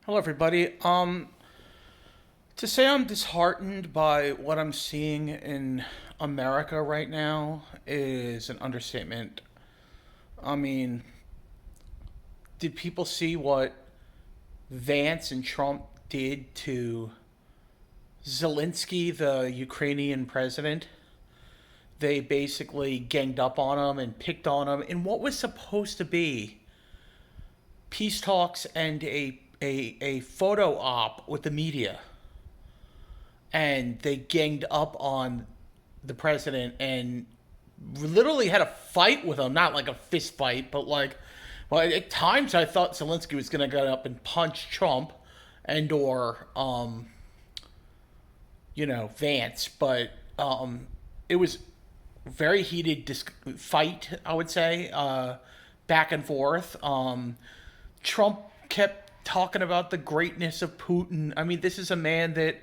Hello, everybody. To say I'm disheartened by what I'm seeing in America right now is an understatement. I mean, did people see what Vance and Trump did to Zelensky, the Ukrainian president? They basically ganged up on him and picked on him in what was supposed to be peace talks and a photo op with the media. And they ganged up on the president and literally had a fight with him. Not like a fist fight, but well, at times I thought Zelensky was going to get up and punch Trump and or, Vance. But it was very heated fight, I would say, back and forth. Trump kept talking about the greatness of Putin. I mean, this is a man that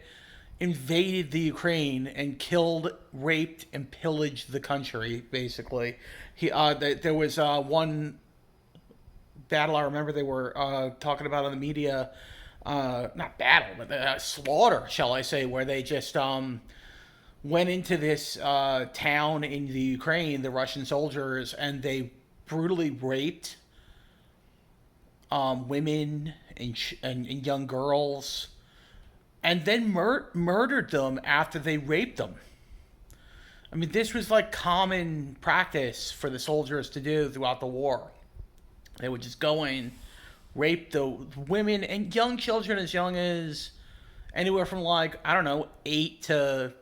invaded the Ukraine and killed, raped, and pillaged the country. Basically, there was one battle I remember they were talking about on the media, not battle, but slaughter, shall I say, where they just went into this town in the Ukraine, the Russian soldiers, and they brutally raped women and young girls, and then murdered them after they raped them. I mean, this was like common practice for the soldiers to do throughout the war. They would just go in, rape the women and young children as young as anywhere from like, I don't know, 8 to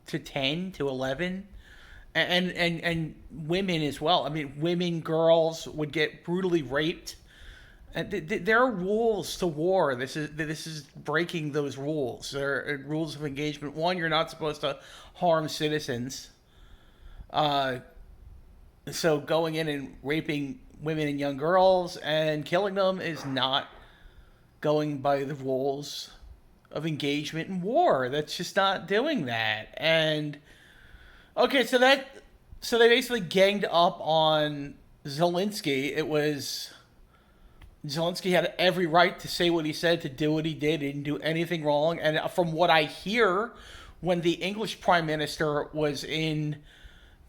10 to 11. And women as well. I mean, women, girls would get brutally raped. And there are rules to war. This is breaking those rules. There are rules of engagement. One, you're not supposed to harm citizens. So going in and raping women and young girls and killing them is not going by the rules of engagement in war. That's just not doing that. And okay, so they basically ganged up on Zelensky. Zelensky had every right to say what he said, to do what he did. He didn't do anything wrong. And from what I hear, when the English Prime Minister was in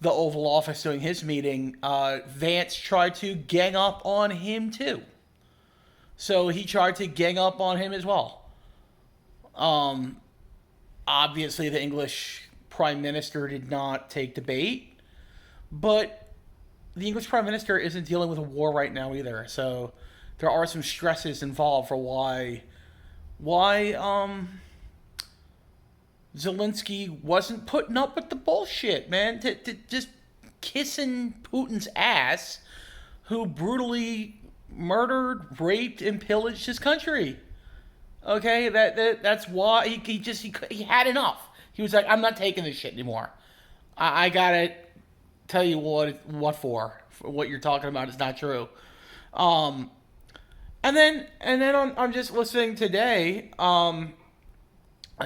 the Oval Office doing his meeting, Vance tried to gang up on him too. So he tried to gang up on him as well. Obviously, the English Prime Minister did not take the bait, but the English Prime Minister isn't dealing with a war right now either. So there are some stresses involved for why Zelensky wasn't putting up with the bullshit, man. To just kissing Putin's ass, who brutally murdered, raped, and pillaged his country. Okay, that's why he had enough. He was like, I'm not taking this shit anymore. I gotta tell you what for what you're talking about is not true. And then I'm just listening today,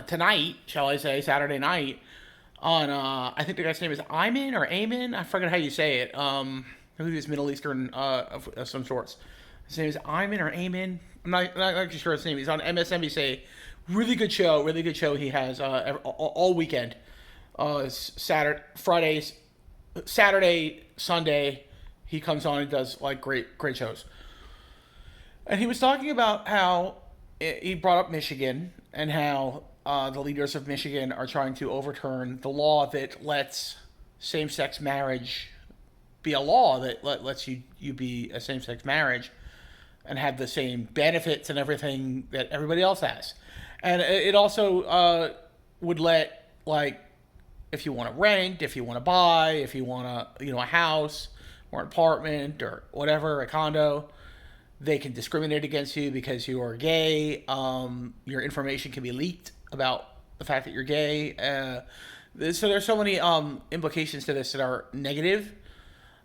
tonight, shall I say, Saturday night, on I think the guy's name is Ayman or Ayman. I forget how you say it. I believe he's Middle Eastern of some sorts. His name is Ayman or Ayman. I'm not actually sure his name. He's on MSNBC. Really good show. Really good show. He has all weekend. Saturday, Sunday. He comes on and does like great shows. And he was talking about how he brought up Michigan and how the leaders of Michigan are trying to overturn the law that lets same-sex marriage be a law, that lets you be a same-sex marriage and have the same benefits and everything that everybody else has. And it also would let, like, if you want to rent, if you want to buy, if you want a house or an apartment or whatever, a condo, they can discriminate against you because you are gay. Your information can be leaked about the fact that you're gay. So there's so many implications to this that are negative.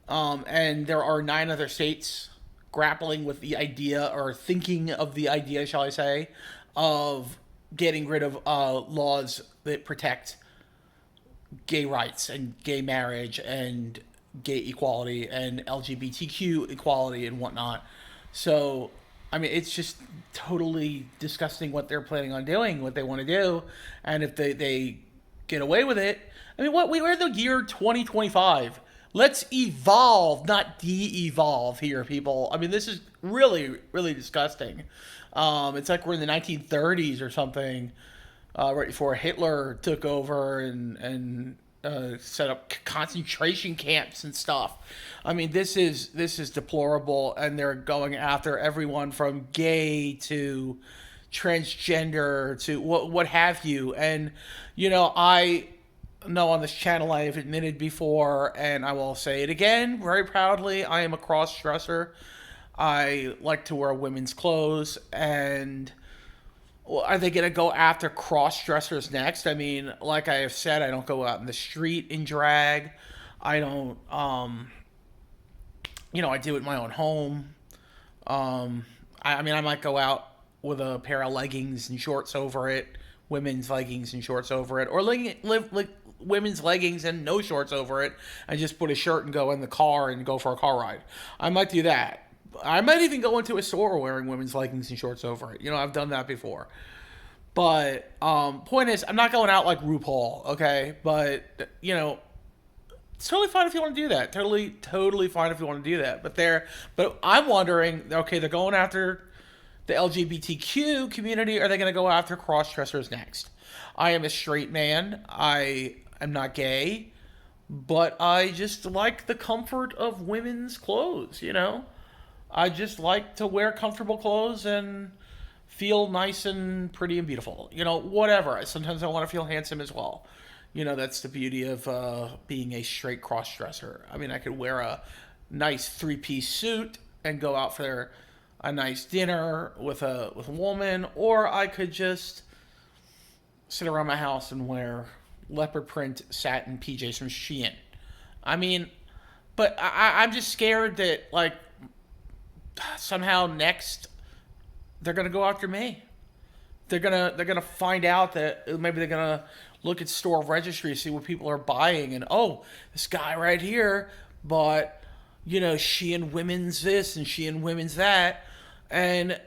And there are 9 other states grappling with the idea, or thinking of the idea, shall I say, of getting rid of laws that protect gay rights and gay marriage and gay equality and LGBTQ equality and whatnot. So I mean, it's just totally disgusting what they're planning on doing, what they want to do, and if they get away with it. I mean, we're in the year 2025. Let's evolve, not de-evolve here, people. I mean, this is really, really disgusting. It's like we're in the 1930s or something, right before Hitler took over and set up concentration camps and stuff. I mean, this is deplorable, and they're going after everyone from gay to transgender to what have you. And I know on this channel I have admitted before, and I will say it again very proudly, I am a cross-dresser. I like to wear women's clothes, and are they going to go after cross-dressers next? I mean, like I have said, I don't go out in the street in drag. I don't, I do it in my own home. I mean, I might go out with a pair of leggings and shorts over it, women's leggings and shorts over it, or women's leggings and no shorts over it, and just put a shirt and go in the car and go for a car ride. I might do that. I might even go into a store wearing women's leggings and shorts over it. I've done that before. But point is, I'm not going out like RuPaul, okay? But it's totally fine if you want to do that. Totally fine if you want to do that. But I'm wondering, okay, they're going after the LGBTQ community. Are they going to go after cross-dressers next? I am a straight man. I am not gay, but I just like the comfort of women's clothes. I just like to wear comfortable clothes and feel nice and pretty and beautiful. Whatever. Sometimes I want to feel handsome as well. That's the beauty of being a straight cross-dresser. I mean, I could wear a nice three-piece suit and go out for a nice dinner with a woman, or I could just sit around my house and wear leopard print satin PJs from Shein. I mean, but I'm just scared that, like, somehow next they're gonna go after me. They're gonna find out that maybe they're gonna look at store registry, see what people are buying, and this guy right here bought Shein women's this and Shein women's that, and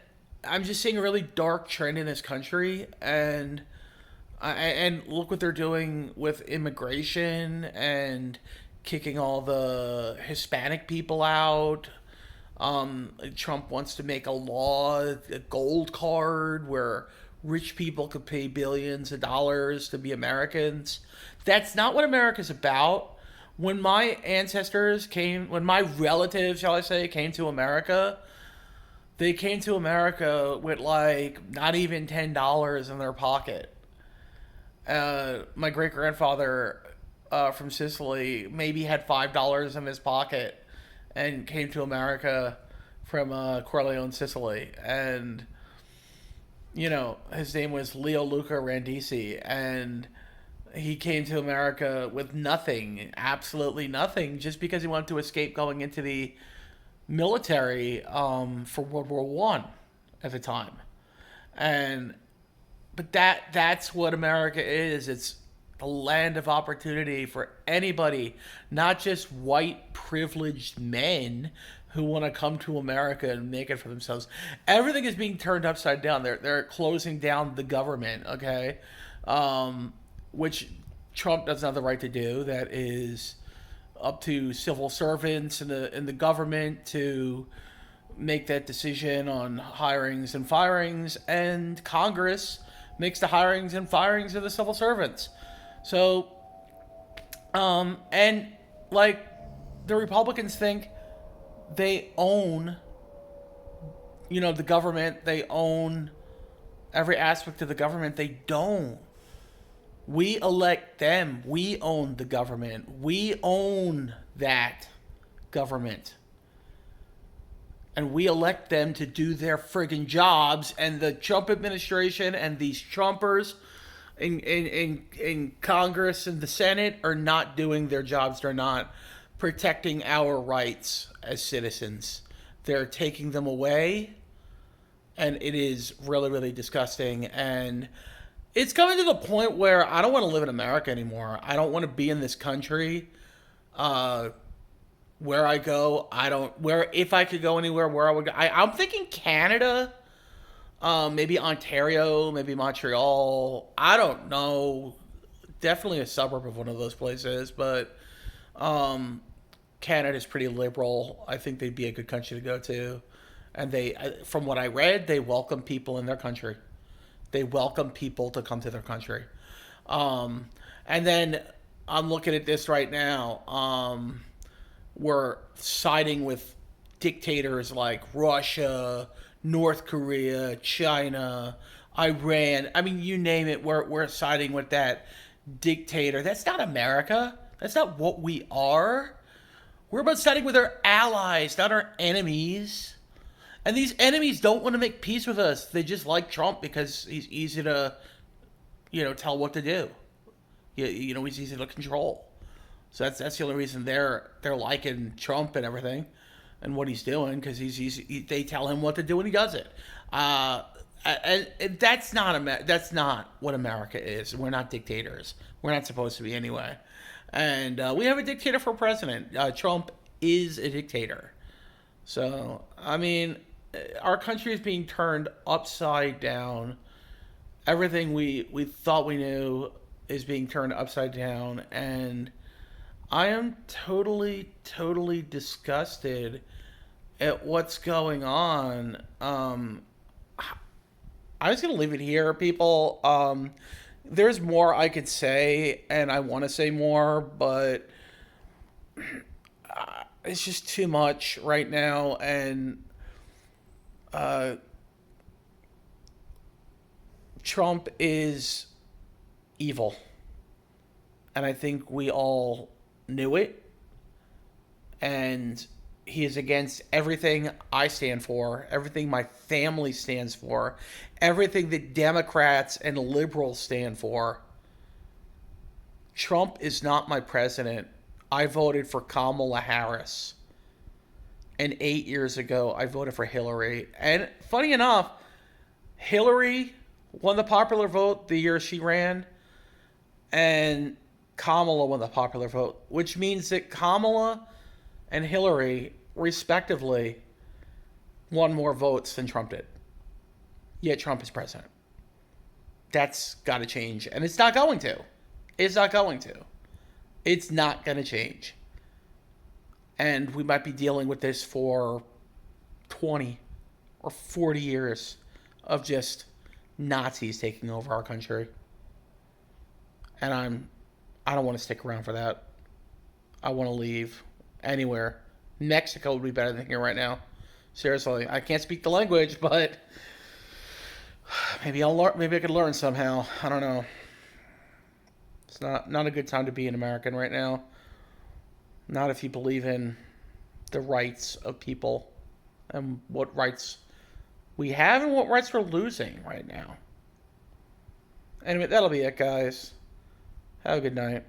I'm just seeing a really dark trend in this country, and look what they're doing with immigration and kicking all the Hispanic people out. Trump wants to make a law, a gold card, where rich people could pay billions of dollars to be Americans. That's not what America's about. When my relatives, shall I say, came to America, they came to America with like not even $10 in their pocket. My great-grandfather from Sicily maybe had $5 in his pocket and came to America from Corleone, Sicily. And, his name was Leo Luca Randisi. And he came to America with nothing, absolutely nothing, just because he wanted to escape going into the military for World War One at the time. But that's what America is. It's the land of opportunity for anybody, not just white privileged men who want to come to America and make it for themselves. Everything is being turned upside down. They're closing down the government, okay? Which Trump doesn't have the right to do. That is up to civil servants in the government to make that decision on hirings and firings, and Congress makes the hirings and firings of the civil servants. So, and like the Republicans think they own, the government, they own every aspect of the government. They don't. We elect them. We own the government. We own that government. And we elect them to do their friggin' jobs. And the Trump administration and these Trumpers in Congress and the Senate are not doing their jobs. They're not protecting our rights as citizens. They're taking them away. And it is really, really disgusting. And it's coming to the point where I don't want to live in America anymore. I don't want to be in this country. Where I go, I don't. Where if I could go anywhere, where I would go, I'm thinking Canada, maybe Ontario, maybe Montreal. I don't know. Definitely a suburb of one of those places, but um, Canada's pretty liberal. I think they'd be a good country to go to, and from what I read, they welcome people in their country. They welcome people to come to their country. Um, and then I'm looking at this right now. We're siding with dictators like Russia, North Korea, China, Iran. I mean, you name it. We're siding with that dictator. That's not America. That's not what we are. We're about siding with our allies, not our enemies. And these enemies don't want to make peace with us. They just like Trump because he's easy to, tell what to do. He's easy to control. So that's the only reason they're liking Trump and everything, and what he's doing, because they tell him what to do and he does it. And that's not what America is. We're not dictators. We're not supposed to be anyway. And we have a dictator for president. Trump is a dictator. So I mean, our country is being turned upside down. Everything we thought we knew is being turned upside down, and I am totally, totally disgusted at what's going on. I was going to leave it here, people. There's more I could say, and I want to say more, but it's just too much right now, and Trump is evil. And I think we all knew it. And he is against everything I stand for, everything my family stands for, everything that Democrats and liberals stand for. Trump is not my president. I voted for Kamala Harris. And 8 years ago, I voted for Hillary. And funny enough, Hillary won the popular vote the year she ran, and Kamala won the popular vote, which means that Kamala and Hillary, respectively, won more votes than Trump did. Yet Trump is president. That's got to change, and it's not going to. It's not going to. It's not going to change. And we might be dealing with this for 20 or 40 years of just Nazis taking over our country. And I don't want to stick around for that. I want to leave anywhere. Mexico would be better than here right now. Seriously, I can't speak the language, but maybe I'll learn. Maybe I could learn somehow. I don't know. It's not a good time to be an American right now. Not if you believe in the rights of people and what rights we have and what rights we're losing right now. Anyway, that'll be it, guys. Have a good night.